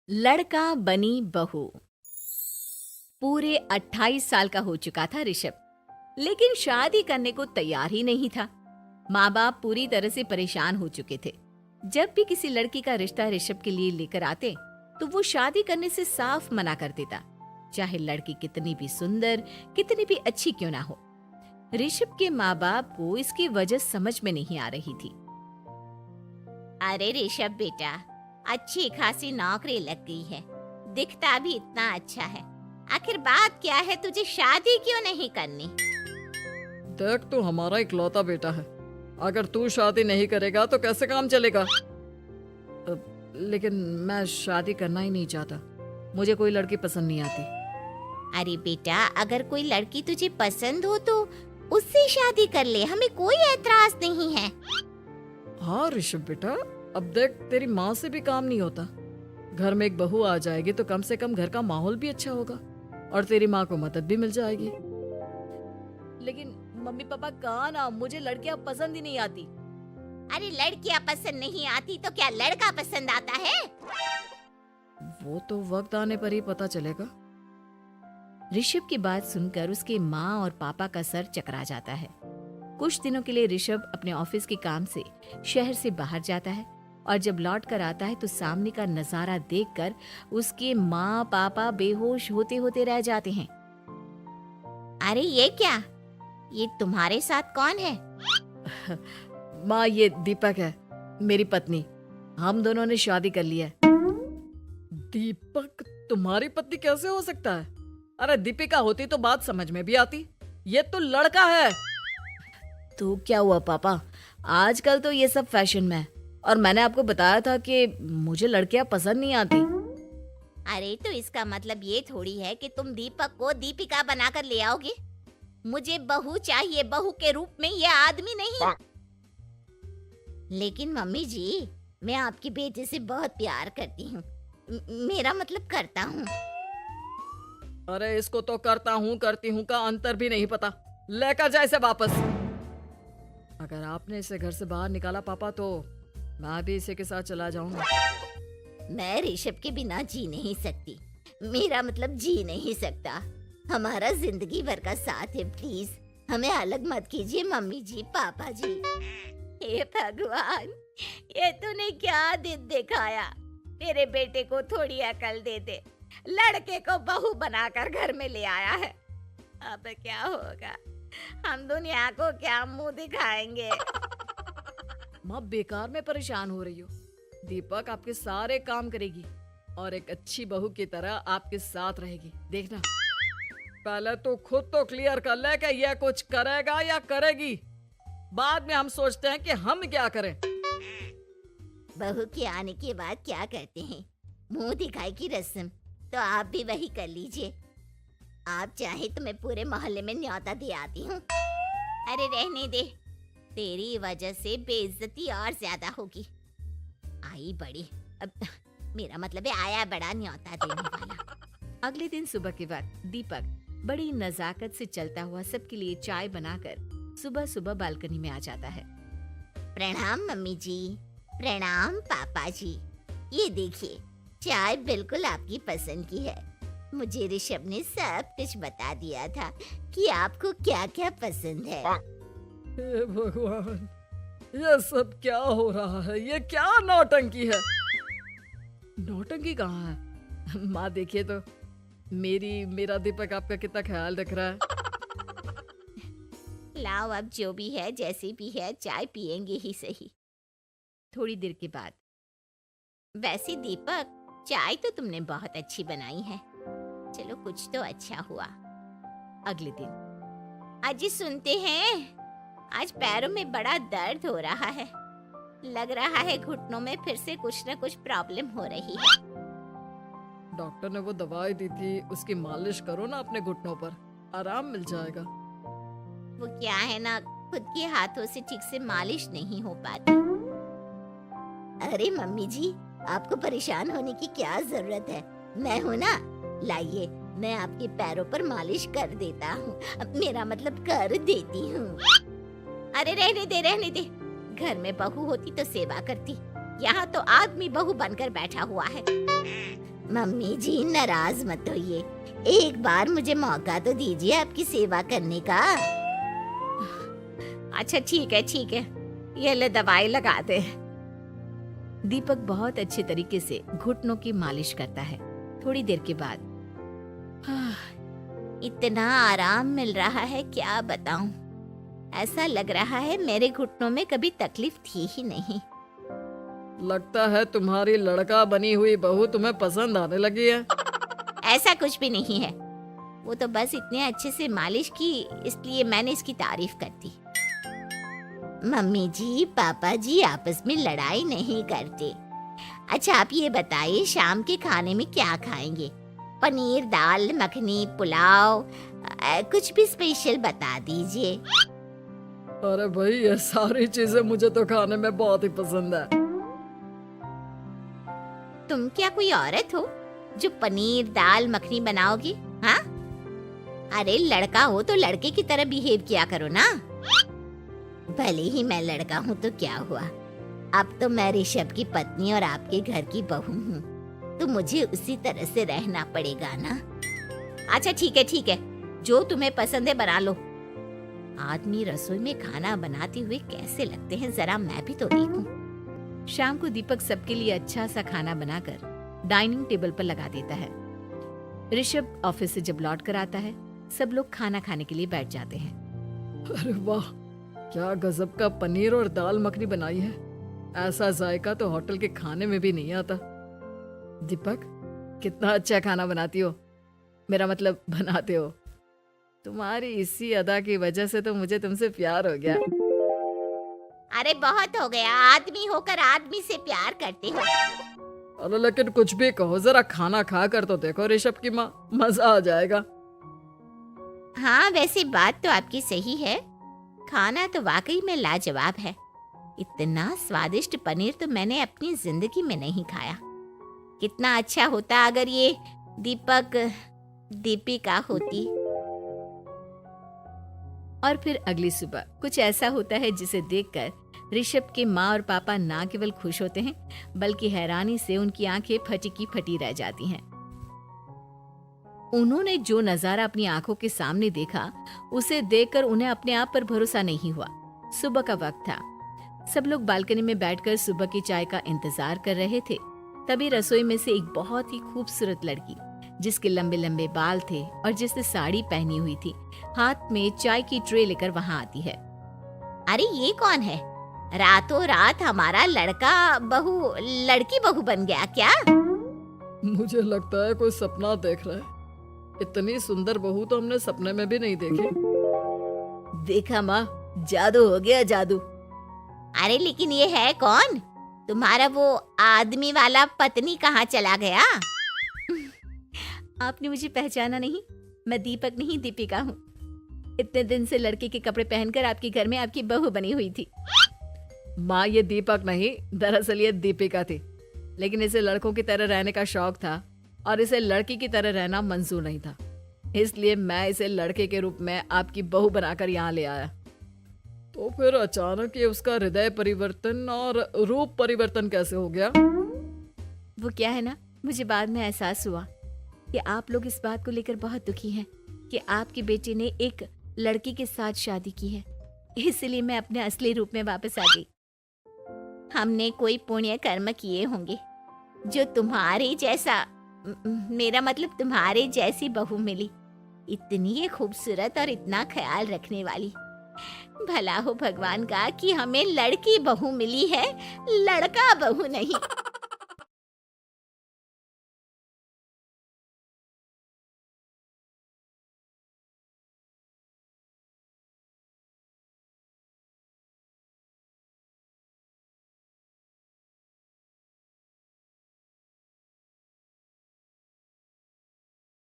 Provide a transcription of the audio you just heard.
लड़का बनी बहू। पूरे 28 साल का हो चुका था ऋषभ, लेकिन शादी करने को तैयार ही नहीं था। माँ बाप पूरी तरह से परेशान हो चुके थे। जब भी किसी लड़की का रिश्ता ऋषभ के लिए लेकर आते तो वो शादी करने से साफ मना कर देता, चाहे लड़की कितनी भी सुंदर, कितनी भी अच्छी क्यों ना हो। ऋषभ के माँ बाप को इसकी वजह समझ में नहीं आ रही थी। अरे ऋषभ बेटा, अच्छी खासी नौकरी लग गई है, दिखता भी इतना अच्छा है, आखिर बात क्या है, तुझे शादी क्यों नहीं करनी? देख, तू हमारा इकलौता बेटा है। अगर तू शादी नहीं करेगा तो कैसे काम चलेगा? लेकिन मैं शादी करना ही नहीं चाहता। मुझे कोई लड़की पसंद नहीं आती। अरे बेटा, अगर कोई लड़की तुझे पसंद हो तो उससे शादी कर ले, हमें कोई ऐतराज नहीं है। हाँ ऋषभ बेटा, अब देख, तेरी माँ से भी काम नहीं होता। घर में एक बहू आ जाएगी तो कम से कम घर का माहौल भी अच्छा होगा और तेरी माँ को मदद भी मिल जाएगी। लेकिन मम्मी पापा कहा ना, मुझे लड़कियां पसंद ही नहीं आती। अरे लड़कियां पसंद नहीं आती तो क्या लड़का पसंद आता है? वो तो वक्त आने पर ही पता चलेगा। ऋषभ की बात सुनकर उसके माँ और पापा का सर चकरा जाता है। कुछ दिनों के लिए ऋषभ अपने ऑफिस के काम से शहर से बाहर जाता है और जब लौट कर आता है तो सामने का नजारा देखकर उसके माँ पापा बेहोश होते होते रह जाते हैं। अरे ये क्या, ये तुम्हारे साथ कौन है? माँ, ये दीपक है, मेरी पत्नी। हम दोनों ने शादी कर ली है। दीपक तुम्हारी पत्नी कैसे हो सकता है? अरे दीपिका होती तो बात समझ में भी आती। ये तो लड़का है। तो क्या हुआ पापा, आजकल तो ये सब फैशन में है और मैंने आपको बताया था कि मुझे लड़कियां पसंद नहीं आती। अरे तो इसका मतलब ये थोड़ी है कि तुम दीपक को दीपिका बनाकर ले आओगे। मुझे बहू चाहिए, बहू के रूप में, ये आदमी नहीं। लेकिन मम्मी जी, मैं आपकी बेटे से बहुत प्यार करती हूँ, मेरा मतलब करता हूँ। अरे इसको तो करता हूँ करती हूँ का अंतर भी नहीं पता। लेकर जाए इसे वापस। अगर आपने इसे घर से बाहर निकाला पापा तो मैं भी इसे के साथ चला जाऊंगा। मैं ऋषभ के बिना जी नहीं सकती, मेरा मतलब जी नहीं सकता। हमारा जिंदगी भर का साथ है, प्लीज हमें अलग मत कीजिए मम्मी जी, पापा जी। हे भगवान, ये तूने क्या दिन दिखाया? मेरे बेटे को थोड़ी अकल दे दे, लड़के को बहू बनाकर घर में ले आया है। अब क्या होगा, हम दुनिया को क्या मुंह दिखाएंगे? माँ, बेकार में परेशान हो रही हो। दीपक आपके सारे काम करेगी और एक अच्छी बहू की तरह आपके साथ रहेगी, देखना। पहले तो खुद तो क्लियर कर ले कि यह कुछ करेगा या करेगी, बाद में हम सोचते हैं कि हम क्या करें। बहू के आने के बाद क्या करते हैं, मुंह दिखाई की रस्म, तो आप भी वही कर लीजिए। आप चाहे तो मैं पूरे मोहल्ले में न्योता दे आती हूँ। अरे रहने दे, तेरी वजह से बेइज्जती और ज्यादा होगी। आई बड़ी, अब मेरा मतलब है आया बड़ा न्योता देने वाला। अगले दिन सुबह के वक्त दीपक बड़ी नजाकत से चलता हुआ सबके लिए चाय बनाकर सुबह सुबह बालकनी में आ जाता है। प्रणाम मम्मी जी, प्रणाम पापा जी। ये देखिए, चाय बिल्कुल आपकी पसंद की है। मुझे ऋषभ ने सब कुछ बता दिया था कि आपको क्या क्या पसंद है। हे भगवान, ये सब क्या हो रहा है? ये क्या नौटंकी है? नौटंकी कहाँ है? माँ देखिए तो, मेरा दीपक आपका कितना ख्याल रख रहा है। लाओ, अब जो भी है, जैसी भी है, चाय पियेंगे ही सही। थोड़ी देर के बाद, वैसे दीपक, चाय तो तुमने बहुत अच्छी बनाई है। चलो कुछ तो अच्छा हुआ। अगले दिन, अजी सुनते हैं, आज पैरों में बड़ा दर्द हो रहा है। लग रहा है घुटनों में फिर से कुछ न कुछ प्रॉब्लम हो रही है। डॉक्टर ने वो दवाई दी थी, उसकी मालिश करो ना अपने घुटनों पर, आराम मिल जाएगा। वो क्या है ना, खुद के हाथों से ठीक से मालिश नहीं हो पाती। अरे मम्मी जी, आपको परेशान होने की क्या जरूरत है, मैं हूँ ना। लाइए, मैं आपके पैरों पर मालिश कर देता हूँ, मेरा मतलब कर देती हूँ। अरे रहने दे, रहने दे। घर में बहू होती तो सेवा करती, यहाँ तो आदमी बहू बनकर बैठा हुआ है। मम्मी जी नाराज मत होइए, एक बार मुझे मौका तो दीजिए आपकी सेवा करने का। अच्छा ठीक है, ये ले दवाई लगा दे। दीपक बहुत अच्छे तरीके से घुटनों की मालिश करता है। थोड़ी देर के बाद इतना आराम मिल रहा है क्या बताऊं, ऐसा लग रहा है मेरे घुटनों में कभी तकलीफ थी ही नहीं। लगता है तुम्हारी लड़का बनी हुई बहू तुम्हें पसंद आने लगी है। ऐसा कुछ भी नहीं है, वो तो बस इतने अच्छे से मालिश की इसलिए मैंने इसकी तारीफ कर दी। मम्मी जी पापा जी आपस में लड़ाई नहीं करते। अच्छा आप ये बताइए शाम के खाने में क्या खाएंगे? पनीर दाल मखनी पुलाव कुछ भी स्पेशल बता दीजिए। अरे भाई ये सारी चीजें मुझे तो खाने में बहुत ही पसंद है। तुम क्या कोई औरत हो जो पनीर दाल मखनी बनाओगी? हाँ, अरे लड़का हो तो लड़के की तरह बिहेव किया करो ना। भले ही मैं लड़का हूँ तो क्या हुआ, अब तो मैं ऋषभ की पत्नी और आपके घर की बहू हूँ, तो मुझे उसी तरह से रहना पड़ेगा ना। अच्छा ठीक है, जो तुम्हें पसंद है बना लो। आदमी रसोई में खाना बनाते हुए कैसे लगते हैं जरा मैं भी तो देखूं। शाम को दीपक सबके लिए अच्छा सा खाना बनाकर डाइनिंग टेबल पर लगा देता है। ऋषभ ऑफिस से जब लौट कर आता है, सब लोग खाना खाने के लिए बैठ जाते हैं। अरे वाह, क्या गजब का पनीर और दाल मखनी बनाई है। ऐसा जायका तो होटल के खाने में भी नहीं आता। दीपक कितना अच्छा खाना बनाती हो, मेरा मतलब बनाते हो। तुम्हारी इसी अदा की वजह से तो मुझे तुमसे प्यार हो गया। अरे बहुत हो गया, आदमी होकर आदमी से प्यार करते हो। अरे लेकिन कुछ भी कहो, जरा खाना खा कर तो देखो ऋषभ की माँ, मजा आ जाएगा। हाँ वैसे बात तो आपकी सही है, खाना तो वाकई में लाजवाब है। इतना स्वादिष्ट पनीर तो मैंने अपनी जिंदगी में नहीं खाया। कितना अच्छा होता अगर ये दीपिका होती। और फिर अगली सुबह कुछ ऐसा होता है जिसे देखकर ऋषभ के माँ और पापा ना केवल खुश होते हैं बल्कि हैरानी से उनकी आंखें फटी की फटी रह जाती हैं। उन्होंने जो नजारा अपनी आंखों के सामने देखा उसे देखकर उन्हें अपने आप पर भरोसा नहीं हुआ। सुबह का वक्त था, सब लोग बालकनी में बैठकर सुबह की चाय का इंतजार कर रहे थे। तभी रसोई में से एक बहुत ही खूबसूरत लड़की जिसके लंबे लंबे बाल थे और जिसने साड़ी पहनी हुई थी, हाथ में चाय की ट्रे लेकर वहां आती है। अरे ये कौन है? रातों रात हमारा लड़की बहू बन गया क्या? मुझे लगता है कोई सपना देख रहा है। इतनी सुंदर बहू तो हमने सपने में भी नहीं देखी। देखा माँ, जादू हो गया जादू। अरे लेकिन ये है कौन? तुम्हारा वो आदमी वाला पत्नी कहाँ चला गया? आपने मुझे पहचाना नहीं? मैं दीपक नहीं दीपिका हूँ। इतने दिन से लड़के के कपड़े पहनकर आपके घर में आपकी बहू बनी हुई थी। माँ ये दीपक नहीं, दरअसल ये दीपिका थी, लेकिन इसे लड़कों की तरह रहने का शौक था और इसे लड़की की तरह रहना मंजूर नहीं था, इसलिए मैं इसे लड़के के रूप में आपकी बहू बनाकर यहाँ ले आया। तो फिर अचानक ये उसका हृदय परिवर्तन और रूप परिवर्तन कैसे हो गया? वो क्या है ना, मुझे बाद में एहसास हुआ कि आप लोग इस बात को लेकर बहुत दुखी हैं कि आपकी बेटी ने एक लड़की के साथ शादी की है, इसलिए मैं अपने असली रूप में वापस आ गई। हमने कोई पुण्य कर्म किए होंगे जो तुम्हारे जैसा, मेरा मतलब तुम्हारे जैसी बहू मिली, इतनी खूबसूरत और इतना ख्याल रखने वाली। भला हो भगवान का कि हमें लड़की बहू मिली है, लड़का बहू नहीं।